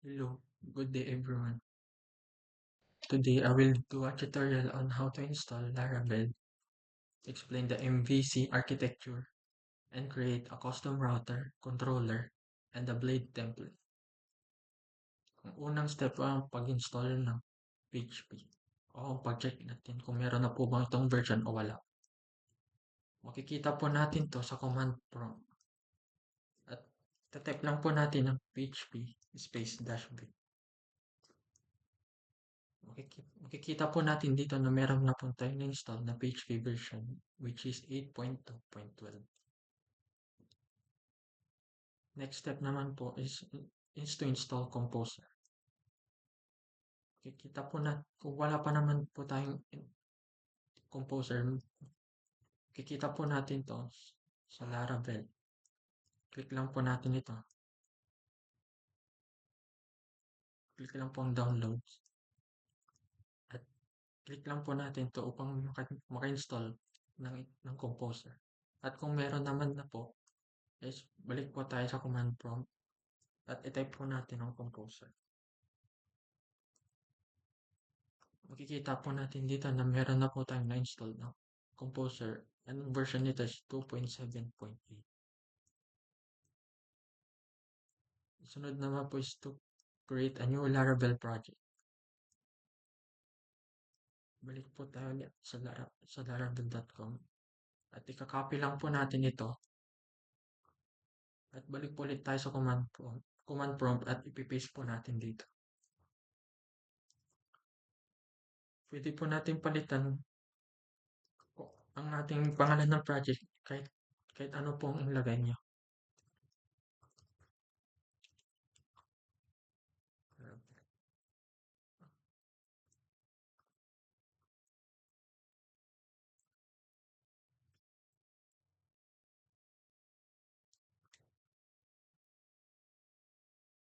Hello, good day everyone. Today I will do a tutorial on how to install Laravel, explain the MVC architecture, and create a custom router, controller, and a blade template. Ang unang step ay ang pag-install ng PHP. O ang pag-check natin kung meron na po bang itong version o wala. Makikita po natin to sa command prompt. At type lang po natin ng PHP space -v. Makikita po natin dito na meron na po tayo na-install na PHP version which is 8.2.12. Next step naman po is to install Composer. Makikita po na kung wala pa naman po tayong Composer, makikita po natin to sa Laravel. Click lang po natin ito. Click lang po ang downloads. At click lang po natin to upang maka-install ng Composer. At kung meron naman na po, is balik po tayo sa command prompt at i-type po natin ang Composer. Makikita po natin dito na meron na po tayong na-install na Composer. Anong version nito is 2.7.8. Sunod naman po is to create a new Laravel project. Balik po tayo ulit sa laravel.com at ikakopy lang po natin ito at balik po ulit tayo sa command prompt at ipipaste po natin dito. Pwede po natin palitan ang ating pangalan ng project kahit ano pong ilagay niyo.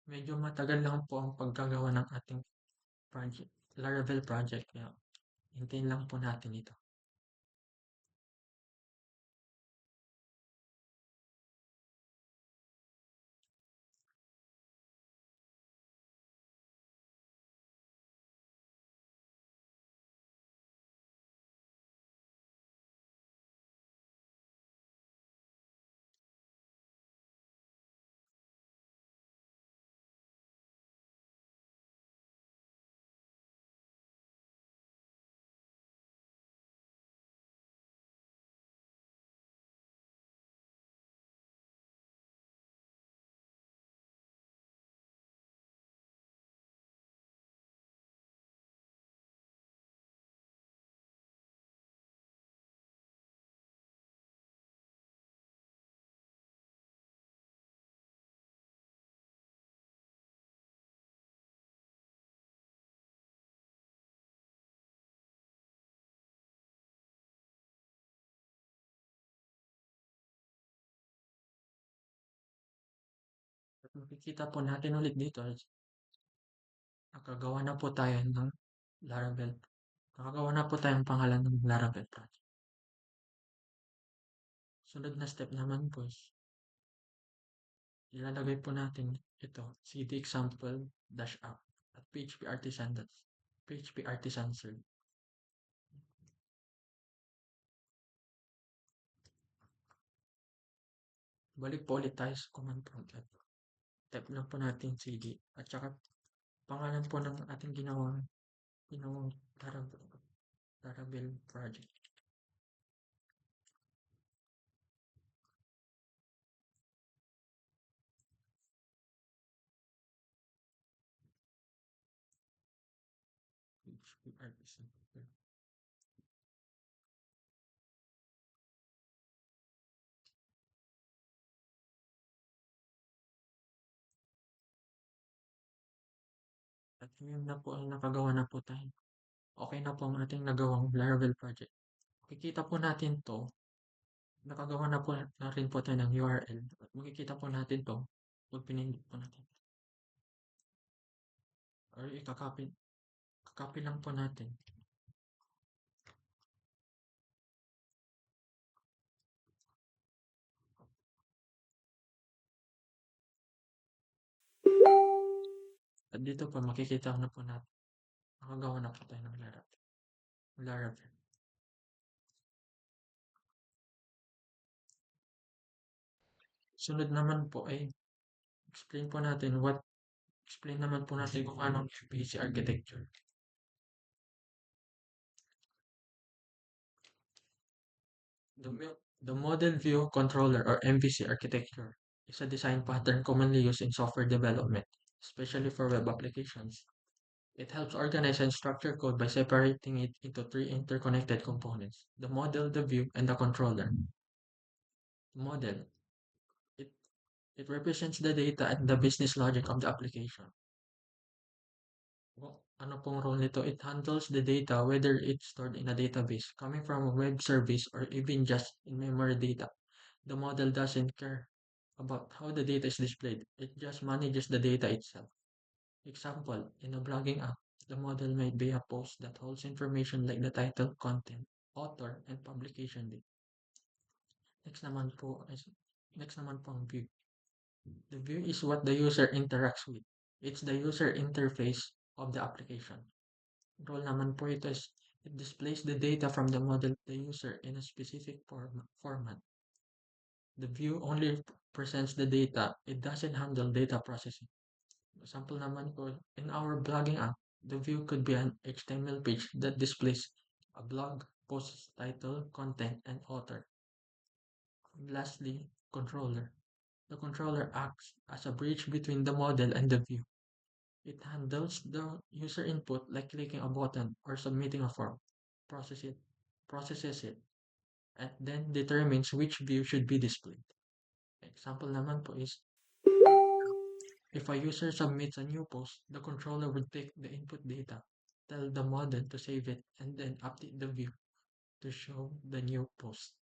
Medyo matagal lang po ang paggagawa ng ating project, Laravel project. Kaya hintayin lang po natin ito. At makikita po natin ulit dito, nakagawa na po tayo ng Laravel. Nakagawa na po tayong pangalan ng Laravel project. Sunod na step naman po is ilalagay po natin ito, cd example-app at PHP artisan serve. Balik po ulit tayo sa command prompt at type lang po natin cd at saka pangalan po ng ating ginawang Laravel project. PHP artisan serve. At ngayon na po nakagawa na po tayo. Okay na po ang ating nagawang Laravel project. Makikita po natin to. Nakagawa na po na rin po tayo ng URL. At makikita po natin to pag pinindot po natin. Or kakopy lang po natin. At At dito po makikita na po natin, nakagawa na po tayo ng Laravel. Sunod naman po ay explain naman po natin kung anong MVC architecture. The Model View Controller or MVC architecture is a design pattern commonly used in software development, especially for web applications. It helps organize and structure code by separating it into three interconnected components: the model, the view, and the controller. Model. It, it represents the data and the business logic of the application. Ano pong role nito? It handles the data, whether it's stored in a database, coming from a web service, or even just in memory data. The model doesn't care about how the data is displayed. It just manages the data itself. Example, in a blogging app, the model might be a post that holds information like the title, content, author, and publication date. Next naman po ang view. The view is what the user interacts with. It's the user interface of the application. Role naman po ito is it displays the data from the model to the user in a specific format. The view only presents the data. It doesn't handle data processing. Example naman po, in our blogging app, the view could be an HTML page that displays a blog post title, content, and author. And lastly, controller. The controller acts as a bridge between the model and the view. It handles the user input like clicking a button or submitting a form, processes it, and then determines which view should be displayed. Example naman po is, if a user submits a new post, the controller would take the input data, tell the model to save it, and then update the view to show the new post.